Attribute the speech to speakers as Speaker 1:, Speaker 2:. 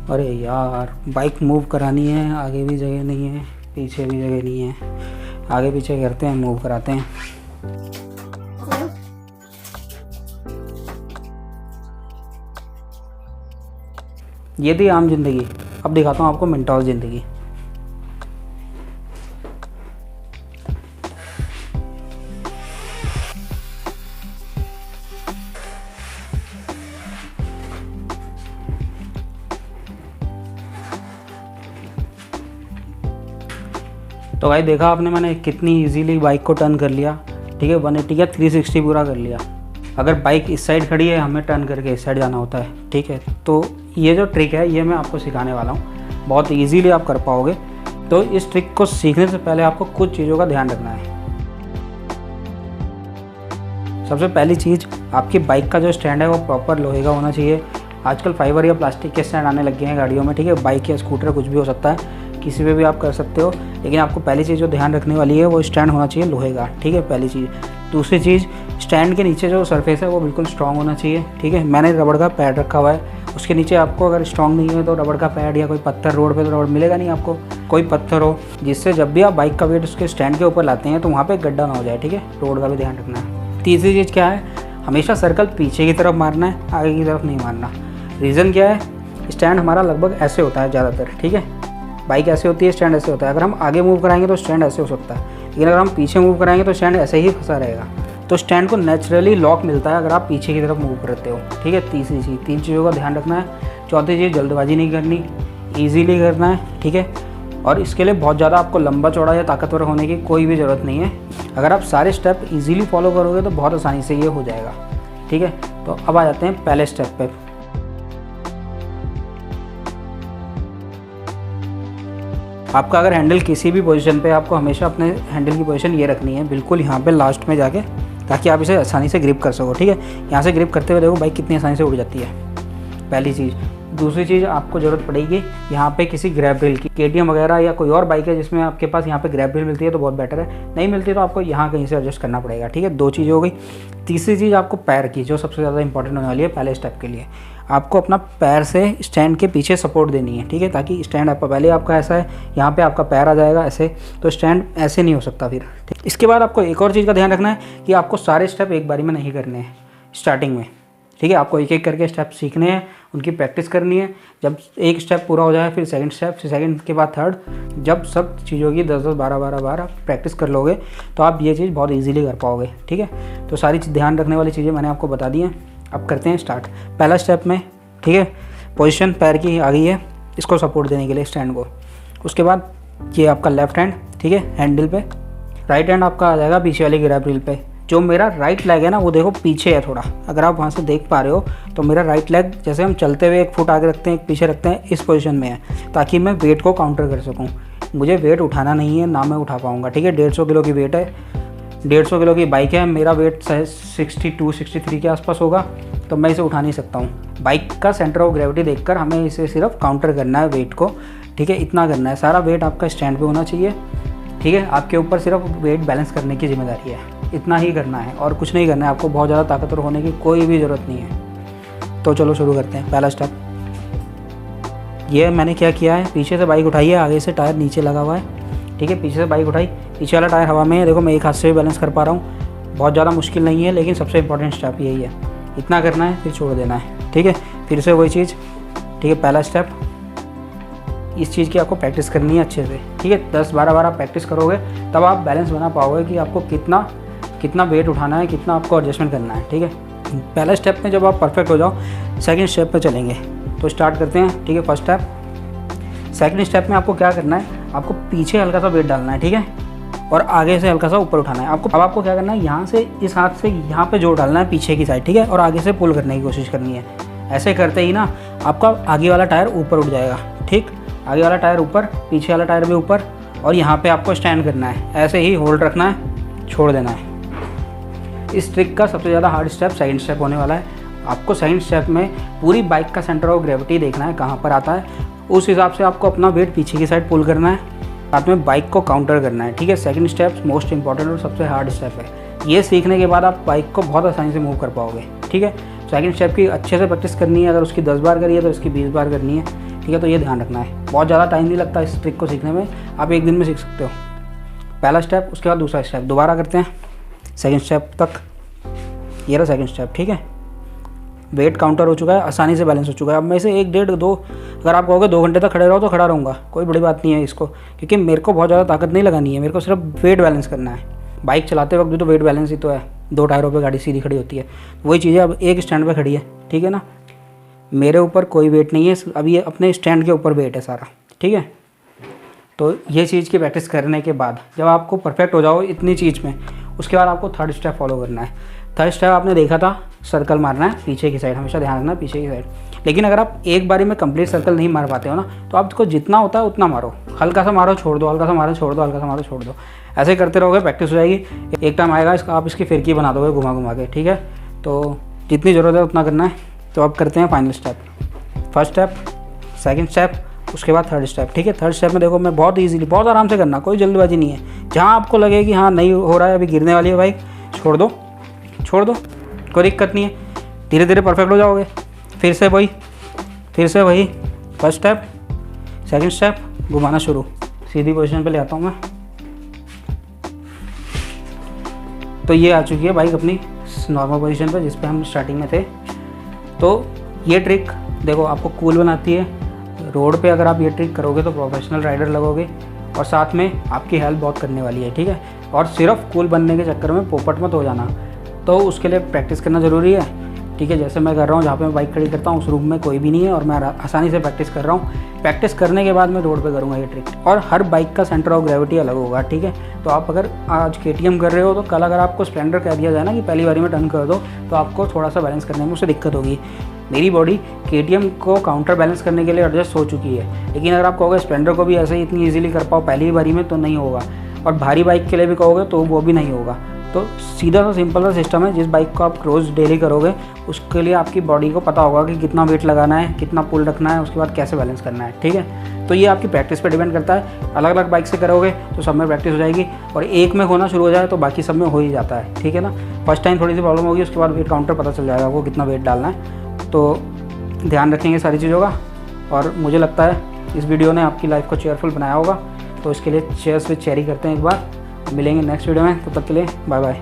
Speaker 1: अरे यार, bike move करानी है, आगे भी जगह नहीं है, पीछे भी जगह नहीं है। आगे पीछे करते हैं, मूव कराते हैं। ये थी आम जिंदगी, अब दिखाता हूँ आपको मिंटॉस जिंदगी। तो भाई देखा आपने मैंने कितनी इजीली बाइक को टर्न कर लिया। ठीक है, 180 या 360 पूरा कर लिया। अगर बाइक इस साइड खड़ी है, हमें टर्न करके इस साइड जाना होता है। ठीक है, तो ये जो ट्रिक है ये मैं आपको सिखाने वाला हूँ, बहुत इजीली आप कर पाओगे। तो इस ट्रिक को सीखने से पहले आपको कुछ चीज़ों का ध्यान रखना है। सबसे पहली चीज़, आपकी बाइक का जो स्टैंड है वो प्रॉपर लोहे का होना चाहिए। आजकल फाइबर या प्लास्टिक के स्टैंड आने लग गए हैं गाड़ियों में। ठीक है, बाइक या स्कूटर कुछ भी हो सकता है, किसी पे भी आप कर सकते हो, लेकिन आपको पहली चीज़ जो ध्यान रखने वाली है वो स्टैंड होना चाहिए लोहे का। ठीक है, पहली चीज़। दूसरी चीज़, स्टैंड के नीचे जो सरफेस है वो बिल्कुल स्ट्रांग होना चाहिए। ठीक है, मैंने रबड़ का पैड रखा हुआ है, उसके नीचे आपको अगर स्ट्रांग नहीं है तो रबड़ का पैड या कोई पत्थर, रोड पे तो रबड़ मिलेगा नहीं आपको, कोई पत्थर हो जिससे जब भी आप बाइक का वेट उसके स्टैंड के ऊपर लाते हैं तो वहाँ पर गड्ढा ना हो जाए। ठीक है, रोड का भी ध्यान रखना है। तीसरी चीज़ क्या है, हमेशा सर्कल पीछे की तरफ मारना है, आगे की तरफ नहीं मारना। रीज़न क्या है, स्टैंड हमारा लगभग ऐसे होता है ज़्यादातर। ठीक है, बाइक ऐसे होती है, स्टैंड ऐसे होता है। अगर हम आगे मूव कराएंगे तो स्टैंड ऐसे हो सकता है, लेकिन अगर हम पीछे मूव कराएंगे तो स्टैंड ऐसे ही फंसा रहेगा। तो स्टैंड को नेचुरली लॉक मिलता है अगर आप पीछे की तरफ मूव करते हो। ठीक है, तीसरी चीज़, 3 चीज़ों का ध्यान रखना है। चौथी चीज़, जल्दबाजी नहीं करनी, ईजीली करना है। ठीक है, और इसके लिए बहुत ज़्यादा आपको लंबा चौड़ा या ताकतवर होने की कोई भी ज़रूरत नहीं है। अगर आप सारे स्टेप ईजीली फॉलो करोगे तो बहुत आसानी से ये हो जाएगा। ठीक है, तो अब आ जाते हैं पहले स्टेप पे। आपका अगर हैंडल किसी भी पोजीशन पे, आपको हमेशा अपने हैंडल की पोजीशन ये रखनी है बिल्कुल यहाँ पे लास्ट में जाके, ताकि आप इसे आसानी से ग्रिप कर सको। ठीक है, यहाँ से ग्रिप करते हुए देखो बाइक कितनी आसानी से उड़ जाती है, पहली चीज़। दूसरी चीज़, आपको ज़रूरत पड़ेगी यहाँ पे किसी ग्रैब रेल की। KTM वगैरह या कोई और बाइक है जिसमें आपके पास यहाँ पे ग्रैब रेल मिलती है तो बहुत बेटर है, नहीं मिलती तो आपको यहाँ कहीं से एडजस्ट करना पड़ेगा। ठीक है, 2 चीज़ हो गई। तीसरी चीज़, आपको पैर की, जो सबसे ज़्यादा इंपॉर्टेंट होने वाली है पहले स्टेप के लिए, आपको अपना पैर से स्टैंड के पीछे सपोर्ट देनी है। ठीक है, ताकि स्टैंड आपका पहले आपका ऐसा है, यहाँ पे आपका पैर आ जाएगा ऐसे, तो स्टैंड ऐसे नहीं हो सकता फिर। ठीक, इसके बाद आपको एक और चीज़ का ध्यान रखना है कि आपको सारे स्टेप एक बारी में नहीं करने हैं स्टार्टिंग में। ठीक है, आपको एक एक करके स्टेप सीखने हैं, उनकी प्रैक्टिस करनी है। जब एक स्टेप पूरा हो जाए फिर सेकंड स्टेप, फिर सेकंड के बाद थर्ड। जब सब चीज़ों की 10-10, 12-12 बार आप प्रैक्टिस कर लोगे तो आप ये चीज़ बहुत इजीली कर पाओगे। ठीक है, तो सारी ध्यान रखने वाली चीज़ें मैंने आपको बता दी हैं। अब करते हैं स्टार्ट। पहला स्टेप में, ठीक है, पोजीशन पैर की आ गई है इसको सपोर्ट देने के लिए स्टैंड को। उसके बाद ये आपका लेफ्ट हैंड, ठीक है, हैंडल पे। राइट हैंड आपका आ जाएगा पीछे वाली ग्रैब रील पे। जो मेरा राइट लेग है ना वो देखो पीछे है थोड़ा, अगर आप वहाँ से देख पा रहे हो तो मेरा राइट लेग, जैसे हम चलते हुए 1 फुट आगे रखते हैं 1 पीछे रखते हैं, इस पोजीशन में है, ताकि मैं वेट को काउंटर कर सकूँ। मुझे वेट उठाना नहीं है, ना मैं उठा पाऊँगा। ठीक है, 150 किलो की वेट है, 150 किलो की बाइक है, मेरा वेट 62-63 के आसपास होगा, तो मैं इसे उठा नहीं सकता हूँ। बाइक का सेंटर ऑफ ग्रेविटी देखकर हमें इसे सिर्फ काउंटर करना है वेट को। ठीक है, इतना करना है, सारा वेट आपका स्टैंड पे होना चाहिए। ठीक है, आपके ऊपर सिर्फ वेट बैलेंस करने की जिम्मेदारी है, इतना ही करना है और कुछ नहीं करना है। आपको बहुत ज़्यादा ताकतवर होने की कोई भी ज़रूरत नहीं है। तो चलो शुरू करते हैं। पहला स्टेप, ये मैंने क्या किया है, पीछे से बाइक उठाई है, आगे से टायर नीचे लगा हुआ है। ठीक है, पीछे से बाइक उठाई, पीछे वाला टायर हवा में है, देखो मैं एक हाथ से भी बैलेंस कर पा रहा हूँ। बहुत ज़्यादा मुश्किल नहीं है, लेकिन सबसे इंपॉर्टेंट स्टेप यही है। इतना करना है, फिर छोड़ देना है। ठीक है, फिर से वही चीज़। ठीक है, पहला स्टेप, इस चीज़ की आपको प्रैक्टिस करनी है अच्छे से। ठीक है, 10-12 बार आप प्रैक्टिस करोगे तब आप बैलेंस बना पाओगे कि आपको कितना वेट उठाना है, कितना आपको एडजस्टमेंट करना है। ठीक है, पहला स्टेप में जब आप परफेक्ट हो जाओ, सेकंड स्टेप पे चलेंगे। तो स्टार्ट करते हैं। ठीक है, फर्स्ट स्टेप। सेकंड स्टेप में आपको क्या करना है, आपको पीछे हल्का सा वेट डालना है। ठीक है, और आगे से हल्का सा ऊपर उठाना है आपको। अब आपको क्या करना है, यहाँ से इस हाथ से यहाँ पे जोर डालना है पीछे की साइड। ठीक है, और आगे से पुल करने की कोशिश करनी है। ऐसे करते ही ना आपका आगे वाला टायर ऊपर उठ जाएगा। ठीक, आगे वाला टायर ऊपर, पीछे वाला टायर भी ऊपर, और यहाँ पे आपको स्टैंड करना है। ऐसे ही होल्ड रखना है, छोड़ देना है। इस ट्रिक का सबसे ज़्यादा हार्ड स्टेप सेकंड स्टेप होने वाला है। आपको सेकंड स्टेप में पूरी बाइक का सेंटर ऑफ ग्रेविटी देखना है कहाँ पर आता है, उस हिसाब से आपको अपना वेट पीछे की साइड पुल करना है, साथ में बाइक को काउंटर करना है। ठीक है, सेकंड स्टेप मोस्ट इंपॉर्टेंट और सबसे हार्ड स्टेप है। ये सीखने के बाद आप बाइक को बहुत आसानी से मूव कर पाओगे। ठीक है, सेकंड स्टेप की अच्छे से प्रैक्टिस करनी है। अगर उसकी 10 बार करी है तो इसकी 20 बार करनी है, ठीक है। तो ये ध्यान रखना है, बहुत ज़्यादा टाइम नहीं लगता इस ट्रिक को सीखने में, आप एक दिन में सीख सकते हो। पहला स्टेप, उसके बाद दूसरा स्टेप, दोबारा करते हैं सेकंड स्टेप तक। ये रहा सेकंड स्टेप, ठीक है। वेट काउंटर हो चुका है, आसानी से बैलेंस हो चुका है। अब मैं इसे 1 डेढ़ 2, अगर आप कहोगे 2 घंटे तक खड़े रहो तो खड़ा रहूँगा, कोई बड़ी बात नहीं है इसको, क्योंकि मेरे को बहुत ज़्यादा ताकत नहीं लगानी है, मेरे को सिर्फ वेट बैलेंस करना है। बाइक चलाते वक्त भी तो वेट बैलेंस ही तो है, 2 टायरों पे गाड़ी सीधी खड़ी होती है, वही चीज़ें अब एक स्टैंड पे खड़ी है, ठीक है ना। मेरे ऊपर कोई वेट नहीं है, अब ये अपने स्टैंड के ऊपर वेट है सारा, ठीक है। तो ये चीज़ की प्रैक्टिस करने के बाद जब आपको परफेक्ट हो जाओ इतनी चीज़ में, उसके बाद आपको थर्ड स्टेप फॉलो करना है। थर्ड स्टेप आपने देखा था, सर्कल मारना है पीछे की साइड, हमेशा ध्यान रखना पीछे की साइड। लेकिन अगर आप एक बारी में कंप्लीट सर्कल नहीं मार पाते हो ना, तो आपको जितना होता है उतना मारो, हल्का सा मारो छोड़ दो, हल्का सा मारो छोड़ दो, हल्का सा मारो छोड़ दो, ऐसे करते रहोगे, प्रैक्टिस हो जाएगी। एक टाइम आएगा इसका आप इसकी फिरकी बना दोगे घुमा घुमा के, ठीक है। तो जितनी ज़रूरत है उतना करना है। तो अब करते हैं final step, first step, second step, उसके बाद थर्ड स्टेप, ठीक है। थर्ड स्टेप में देखो मैं बहुत ईजीली, बहुत आराम से करना, कोई जल्दबाजी नहीं है। जहाँ आपको लगे कि हाँ नहीं हो रहा है, अभी गिरने वाली है बाइक, छोड़ दो, कोई दिक्कत नहीं है, धीरे धीरे परफेक्ट हो जाओगे। फिर से वही फर्स्ट स्टेप, सेकंड स्टेप, घुमाना शुरू, सीधी पोजीशन पे ले आता हूँ मैं। तो ये आ चुकी है बाइक अपनी नॉर्मल पोजीशन पे जिस पे हम स्टार्टिंग में थे। तो ये ट्रिक देखो आपको कूल बनाती है। रोड पे अगर आप ये ट्रिक करोगे तो प्रोफेशनल राइडर लगोगे, और साथ में आपकी हेल्प बहुत करने वाली है, ठीक है। और सिर्फ कूल बनने के चक्कर में पोपट मत हो जाना, तो उसके लिए प्रैक्टिस करना ज़रूरी है, ठीक है। जैसे मैं कर रहा हूँ, जहाँ पे मैं बाइक खड़ी करता हूँ उस रूम में कोई भी नहीं है और मैं आसानी से प्रैक्टिस कर रहा हूँ। प्रैक्टिस करने के बाद मैं रोड पे करूँगा ये ट्रिक। और हर बाइक का सेंटर ऑफ ग्रेविटी अलग होगा, ठीक है। तो आप अगर आज KTM कर रहे हो तो कल अगर आपको स्प्लेंडर कह दिया जाए ना कि पहली बारी में टर्न कर दो, तो आपको थोड़ा सा बैलेंस करने में उससे दिक्कत होगी। मेरी बॉडी KTM को काउंटर बैलेंस करने के लिए एडजस्ट हो चुकी है, लेकिन अगर आप कहोगे स्प्लेंडर को भी ऐसे ही इतनी ईजिली कर पाओ पहली बारी में, तो नहीं होगा। और भारी बाइक के लिए भी कहोगे तो वो भी नहीं होगा। तो सीधा सा सिंपल सा सिस्टम है, जिस बाइक को आप रोज़ डेली करोगे उसके लिए आपकी बॉडी को पता होगा कि कितना वेट लगाना है, कितना पुल रखना है, उसके बाद कैसे बैलेंस करना है, ठीक है। तो ये आपकी प्रैक्टिस पे डिपेंड करता है। अलग अलग बाइक से करोगे तो सब में प्रैक्टिस हो जाएगी, और एक में होना शुरू हो जाए तो बाकी सब में हो ही जाता है, ठीक है ना। फर्स्ट टाइम थोड़ी सी प्रॉब्लम होगी, उसके बाद वेट काउंटर पता चल जाएगा आपको कितना वेट डालना है। तो ध्यान रखेंगे सारी चीज़ों का, और मुझे लगता है इस वीडियो ने आपकी लाइफ को चेयरफुल बनाया होगा। तो इसके लिए चेयर्स विद चेरी करते हैं एक बार, मिलेंगे नेक्स्ट वीडियो में, तब तक के लिए बाय बाय।